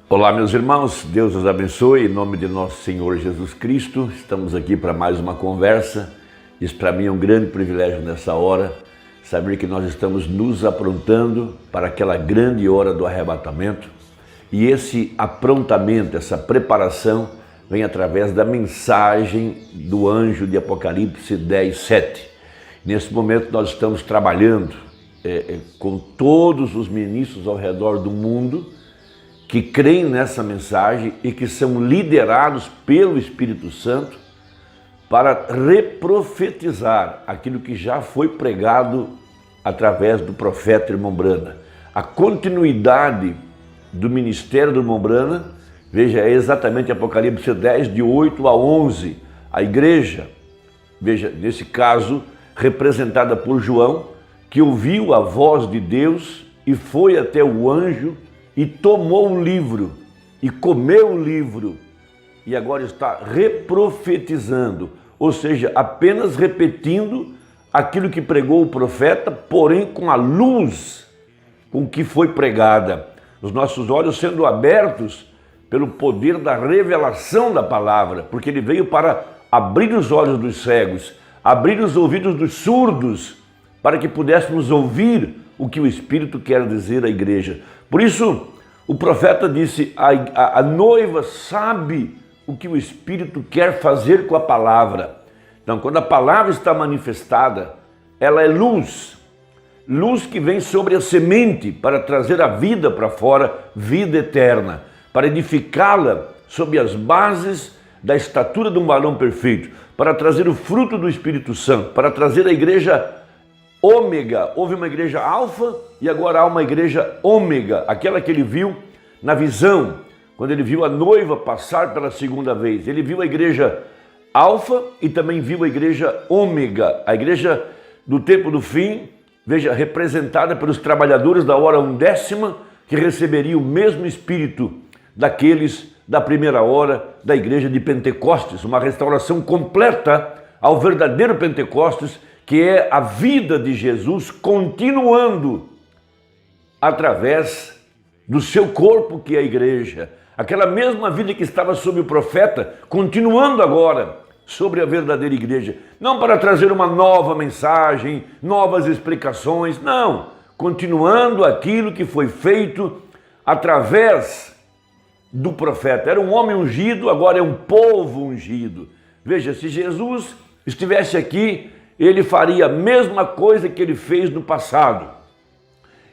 Olá, meus irmãos, Deus os abençoe, em nome de nosso Senhor Jesus Cristo. Estamos aqui para mais uma conversa. Isso para mim é um grande privilégio nessa hora, saber que nós estamos nos aprontando para aquela grande hora do arrebatamento. E esse aprontamento, essa preparação, vem através da mensagem do anjo de Apocalipse 10:7. Nesse momento nós estamos trabalhando com todos os ministros ao redor do mundo, que creem nessa mensagem e que são liderados pelo Espírito Santo para reprofetizar aquilo que já foi pregado através do profeta Irmão Brana. A continuidade do ministério do Irmão Brana, veja, é exatamente Apocalipse 10, de 8 a 11. A igreja, veja, nesse caso, representada por João, que ouviu a voz de Deus e foi até o anjo e tomou o livro, e comeu o livro, e agora está reprofetizando, ou seja, apenas repetindo aquilo que pregou o profeta, porém com a luz com que foi pregada. Os nossos olhos sendo abertos pelo poder da revelação da palavra, porque ele veio para abrir os olhos dos cegos, abrir os ouvidos dos surdos, para que pudéssemos ouvir o que o Espírito quer dizer à igreja. Por isso, o profeta disse, a noiva sabe o que o Espírito quer fazer com a palavra. Então, quando a palavra está manifestada, ela é luz. Luz que vem sobre a semente para trazer a vida para fora, vida eterna, para edificá-la sob as bases da estatura de um varão perfeito, para trazer o fruto do Espírito Santo, para trazer a igreja ômega. Houve uma igreja alfa e agora há uma igreja ômega, aquela que ele viu na visão, quando ele viu a noiva passar pela segunda vez. Ele viu a igreja alfa e também viu a igreja ômega, a igreja do tempo do fim, veja, representada pelos trabalhadores da hora undécima, que receberiam o mesmo espírito daqueles da primeira hora da igreja de Pentecostes, uma restauração completa ao verdadeiro Pentecostes, que é a vida de Jesus continuando através do seu corpo, que é a igreja. Aquela mesma vida que estava sobre o profeta, continuando agora sobre a verdadeira igreja. Não para trazer uma nova mensagem, novas explicações, não. Continuando aquilo que foi feito através do profeta. Era um homem ungido, agora é um povo ungido. Veja, se Jesus estivesse aqui, ele faria a mesma coisa que ele fez no passado.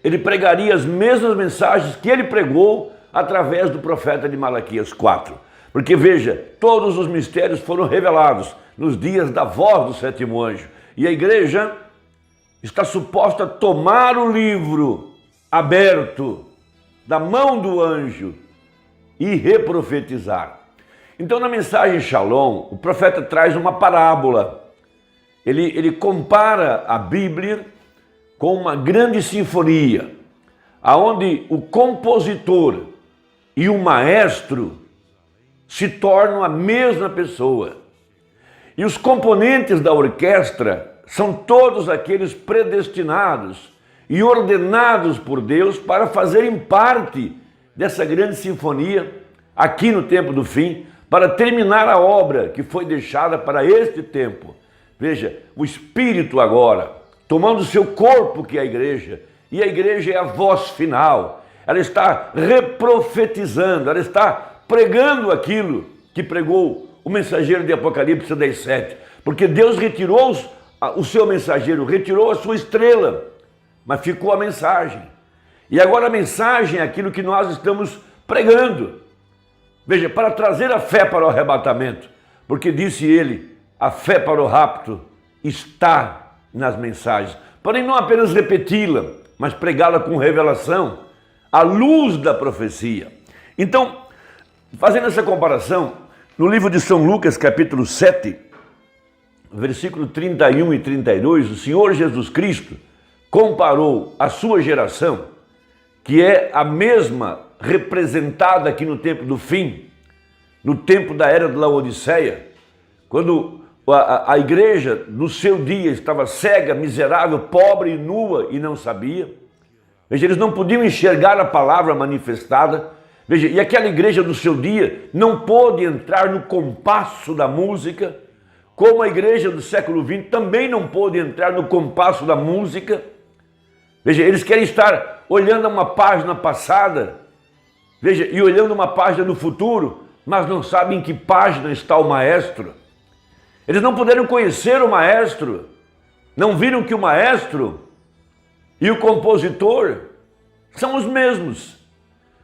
Ele pregaria as mesmas mensagens que ele pregou através do profeta de Malaquias 4. Porque veja, todos os mistérios foram revelados nos dias da voz do sétimo anjo. E a igreja está suposta a tomar o livro aberto da mão do anjo e reprofetizar. Então, na mensagem Shalom, o profeta traz uma parábola. Ele compara a Bíblia com uma grande sinfonia, aonde o compositor e o maestro se tornam a mesma pessoa. E os componentes da orquestra são todos aqueles predestinados e ordenados por Deus para fazerem parte dessa grande sinfonia aqui no tempo do fim, para terminar a obra que foi deixada para este tempo. Veja, o Espírito agora, tomando o seu corpo, que é a igreja, e a igreja é a voz final, ela está reprofetizando, ela está pregando aquilo que pregou o mensageiro de Apocalipse 10:7, porque Deus retirou o seu mensageiro, retirou a sua estrela, mas ficou a mensagem. E agora a mensagem é aquilo que nós estamos pregando. Veja, para trazer a fé para o arrebatamento, porque disse ele, a fé para o rapto está nas mensagens. Porém, não apenas repeti-la, mas pregá-la com revelação, à luz da profecia. Então, fazendo essa comparação, no livro de São Lucas, capítulo 7, versículo 31 e 32, o Senhor Jesus Cristo comparou a sua geração, que é a mesma representada aqui no tempo do fim, no tempo da era de Laodiceia, quando a igreja no seu dia estava cega, miserável, pobre e nua e não sabia. Veja, eles não podiam enxergar a palavra manifestada. Veja, e aquela igreja do seu dia não pôde entrar no compasso da música, como a igreja do século XX também não pôde entrar no compasso da música. Veja, eles querem estar olhando uma página passada, veja, e olhando uma página no futuro, mas não sabem em que página está o maestro. Eles não puderam conhecer o maestro, não viram que o maestro e o compositor são os mesmos.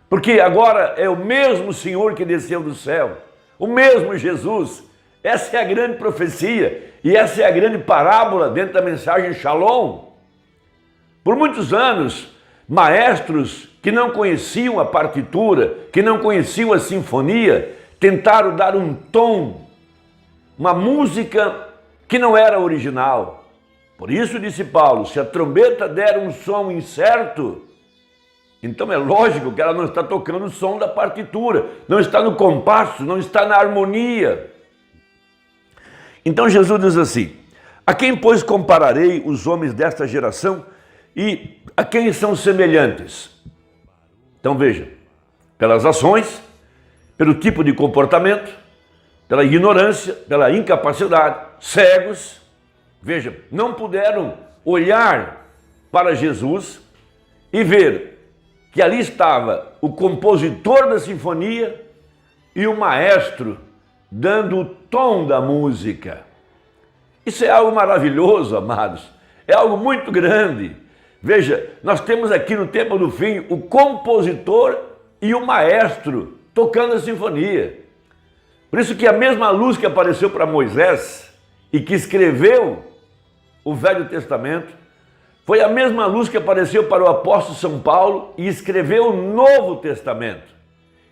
Porque agora é o mesmo Senhor que desceu do céu, o mesmo Jesus. Essa é a grande profecia e essa é a grande parábola dentro da mensagem Shalom. Por muitos anos, maestros que não conheciam a partitura, que não conheciam a sinfonia, tentaram dar um tom, uma música que não era original. Por isso disse Paulo, se a trombeta der um som incerto, então é lógico que ela não está tocando o som da partitura, não está no compasso, não está na harmonia. Então Jesus diz assim, a quem, pois, compararei os homens desta geração e a quem são semelhantes? Então veja, pelas ações, pelo tipo de comportamento, pela ignorância, pela incapacidade, cegos, veja, não puderam olhar para Jesus e ver que ali estava o compositor da sinfonia e o maestro dando o tom da música. Isso é algo maravilhoso, amados, é algo muito grande. Veja, nós temos aqui no tempo do fim o compositor e o maestro tocando a sinfonia. Por isso que a mesma luz que apareceu para Moisés e que escreveu o Velho Testamento, foi a mesma luz que apareceu para o apóstolo São Paulo e escreveu o Novo Testamento.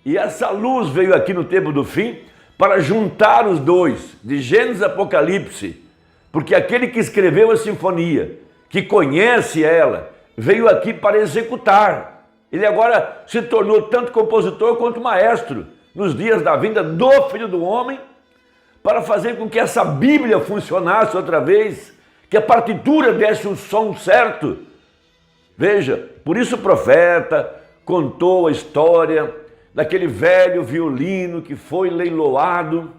E essa luz veio aqui no tempo do fim para juntar os dois, de Gênesis e Apocalipse, porque aquele que escreveu a sinfonia, que conhece ela, veio aqui para executar. Ele agora se tornou tanto compositor quanto maestro, nos dias da vinda do Filho do Homem, para fazer com que essa Bíblia funcionasse outra vez, que a partitura desse o som certo. Veja, por isso o profeta contou a história daquele velho violino que foi leiloado,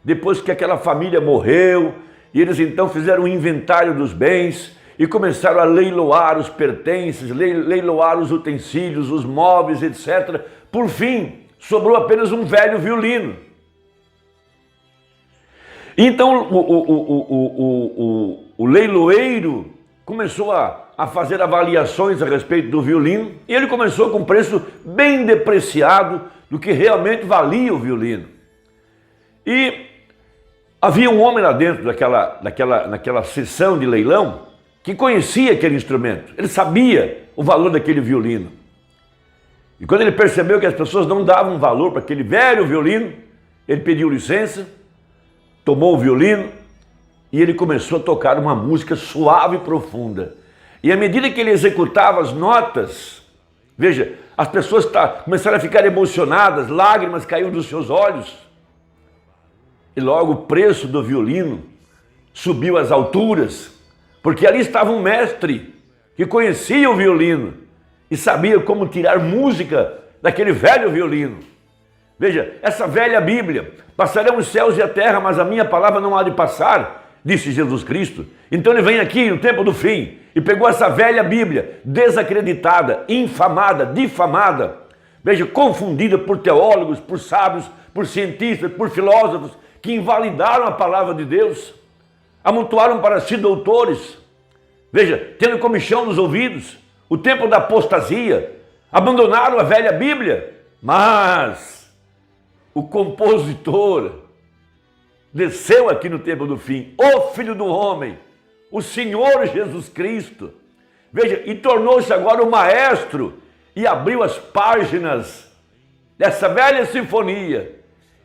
depois que aquela família morreu, e eles então fizeram um inventário dos bens, e começaram a leiloar os pertences, leiloar os utensílios, os móveis, etc. Por fim, sobrou apenas um velho violino. Então o leiloeiro começou a fazer avaliações a respeito do violino e ele começou com um preço bem depreciado do que realmente valia o violino. E havia um homem lá dentro naquela sessão de leilão que conhecia aquele instrumento, ele sabia o valor daquele violino. E quando ele percebeu que as pessoas não davam valor para aquele velho violino, ele pediu licença, tomou o violino e ele começou a tocar uma música suave e profunda. E à medida que ele executava as notas, veja, as pessoas começaram a ficar emocionadas, lágrimas caíam dos seus olhos. E logo o preço do violino subiu às alturas, porque ali estava um mestre que conhecia o violino e sabia como tirar música daquele velho violino. Veja, essa velha Bíblia, passarão os céus e a terra, mas a minha palavra não há de passar, disse Jesus Cristo. Então ele vem aqui no tempo do fim e pegou essa velha Bíblia, desacreditada, infamada, difamada, veja, confundida por teólogos, por sábios, por cientistas, por filósofos, que invalidaram a palavra de Deus, amontoaram para si doutores, veja, tendo comichão nos ouvidos, o tempo da apostasia, abandonaram a velha Bíblia, mas o compositor desceu aqui no tempo do fim, o Filho do Homem, o Senhor Jesus Cristo, veja, e tornou-se agora o maestro e abriu as páginas dessa velha sinfonia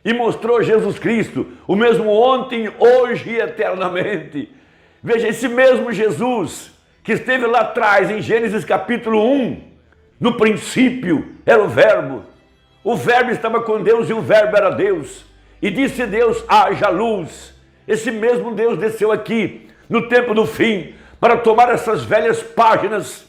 e mostrou Jesus Cristo, o mesmo ontem, hoje e eternamente. Veja, esse mesmo Jesus que esteve lá atrás em Gênesis capítulo 1, no princípio era o Verbo estava com Deus e o Verbo era Deus, e disse Deus, haja luz. Esse mesmo Deus desceu aqui no tempo do fim para tomar essas velhas páginas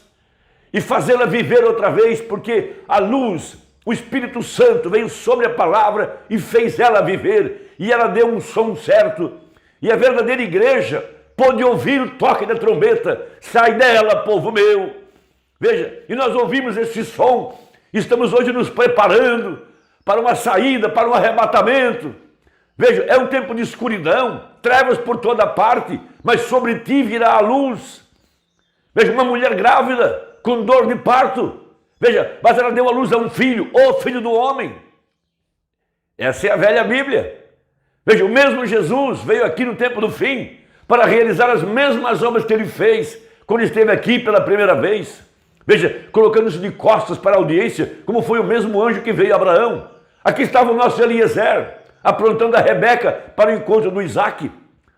e fazê-la viver outra vez, porque a luz o Espírito Santo veio sobre a palavra e fez ela viver, e ela deu um som certo, e a verdadeira igreja pôde ouvir o toque da trombeta. Sai dela, povo meu. Veja, e nós ouvimos esse som, estamos hoje nos preparando para uma saída, para um arrebatamento. Veja, é um tempo de escuridão, trevas por toda parte, mas sobre ti virá a luz. Veja, uma mulher grávida, com dor de parto. Veja, mas ela deu à luz a um filho, o filho do homem. Essa é a velha Bíblia. Veja, o mesmo Jesus veio aqui no tempo do fim para realizar as mesmas obras que ele fez quando esteve aqui pela primeira vez. Veja, colocando-se de costas para a audiência, como foi o mesmo anjo que veio a Abraão. Aqui estava o nosso Eliezer, aprontando a Rebeca para o encontro do Isaac.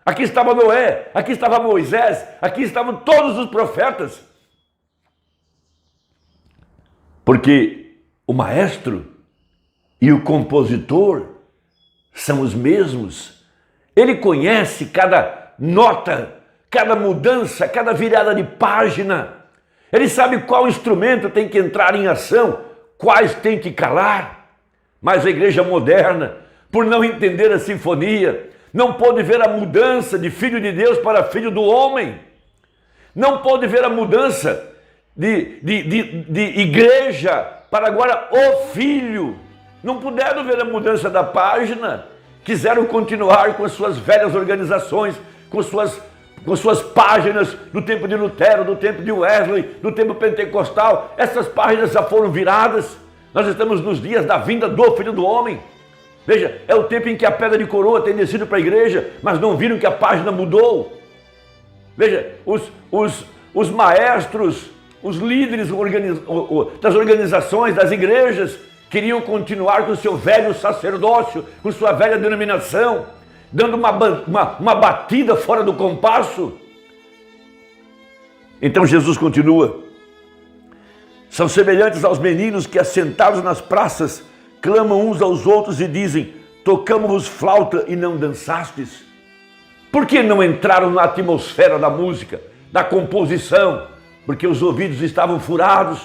Aqui estava Noé, aqui estava Moisés, aqui estavam todos os profetas. Porque o maestro e o compositor são os mesmos. Ele conhece cada nota, cada mudança, cada virada de página. Ele sabe qual instrumento tem que entrar em ação, quais tem que calar. Mas a igreja moderna, por não entender a sinfonia, não pôde ver a mudança de filho de Deus para filho do homem. Não pôde ver a mudança de igreja para agora o filho. Não puderam ver a mudança da página. Quiseram continuar com as suas velhas organizações, com suas páginas do tempo de Lutero, do tempo de Wesley, do tempo pentecostal. Essas páginas já foram viradas. Nós estamos nos dias da vinda do Filho do Homem. Veja, é o tempo em que a pedra de coroa tem descido para a igreja, mas não viram que a página mudou. Veja, os maestros, os líderes das organizações, das igrejas, queriam continuar com o seu velho sacerdócio, com sua velha denominação, dando uma batida fora do compasso. Então Jesus continua. São semelhantes aos meninos que, assentados nas praças, clamam uns aos outros e dizem: tocamos-vos flauta e não dançastes. Por que não entraram na atmosfera da música, da composição? Porque os ouvidos estavam furados,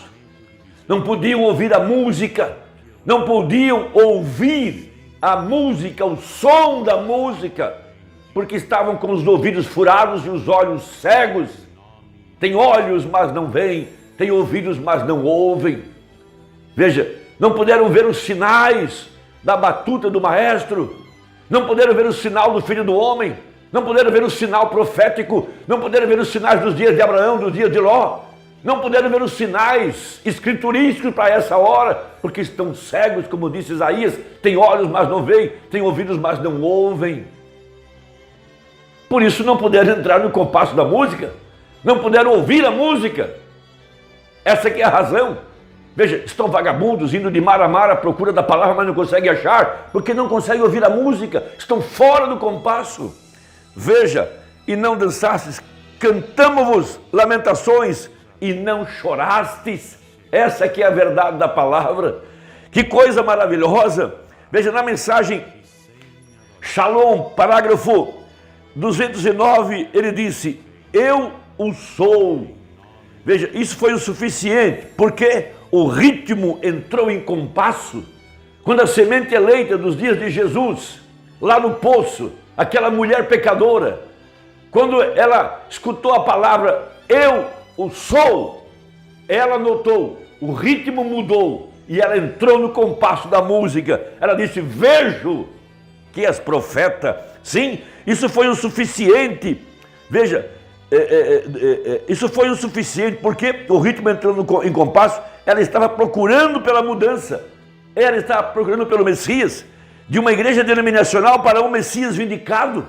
não podiam ouvir a música, não podiam ouvir a música, o som da música, porque estavam com os ouvidos furados e os olhos cegos. Tem olhos, mas não veem, tem ouvidos, mas não ouvem. Veja, não puderam ver os sinais da batuta do maestro, não puderam ver o sinal do Filho do Homem, não puderam ver o sinal profético, não puderam ver os sinais dos dias de Abraão, dos dias de Ló, não puderam ver os sinais escriturísticos para essa hora, porque estão cegos, como disse Isaías, tem olhos, mas não veem, tem ouvidos, mas não ouvem. Por isso não puderam entrar no compasso da música, não puderam ouvir a música. Essa que é a razão. Veja, estão vagabundos indo de mar a mar à procura da palavra, mas não conseguem achar, porque não conseguem ouvir a música, estão fora do compasso. Veja, e não dançastes, cantamo-vos lamentações e não chorastes. Essa que é a verdade da palavra. Que coisa maravilhosa. Veja, na mensagem Shalom, parágrafo 209, ele disse: eu o sou. Veja, isso foi o suficiente, porque o ritmo entrou em compasso. Quando a semente eleita dos dias de Jesus, lá no poço, aquela mulher pecadora, quando ela escutou a palavra eu o sou, ela notou, o ritmo mudou e ela entrou no compasso da música. Ela disse: vejo que és profeta. Sim, isso foi o suficiente. Veja, isso foi o suficiente, porque o ritmo entrou em compasso. Ela estava procurando pela mudança, ela estava procurando pelo Messias, de uma igreja denominacional para um Messias vindicado.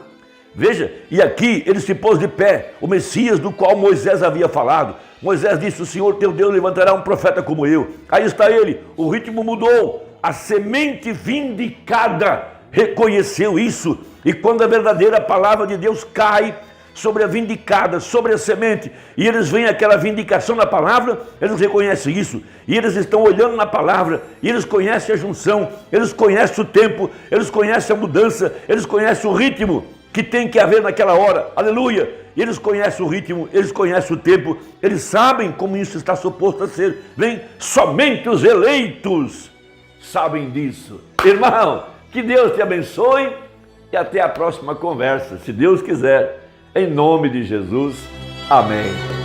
Veja, e aqui ele se pôs de pé, o Messias do qual Moisés havia falado. Moisés disse: o Senhor teu Deus levantará um profeta como eu. Aí está ele, o ritmo mudou, a semente vindicada reconheceu isso. E quando a verdadeira palavra de Deus cai sobre a vindicada, sobre a semente, e eles veem aquela vindicação na palavra, eles reconhecem isso, e eles estão olhando na palavra, e eles conhecem a junção, eles conhecem o tempo, eles conhecem a mudança, eles conhecem o ritmo que tem que haver naquela hora, aleluia. Eles conhecem o ritmo, eles conhecem o tempo, eles sabem como isso está suposto a ser. Vem, somente os eleitos sabem disso. Irmão, que Deus te abençoe e até a próxima conversa, se Deus quiser. Em nome de Jesus. Amém.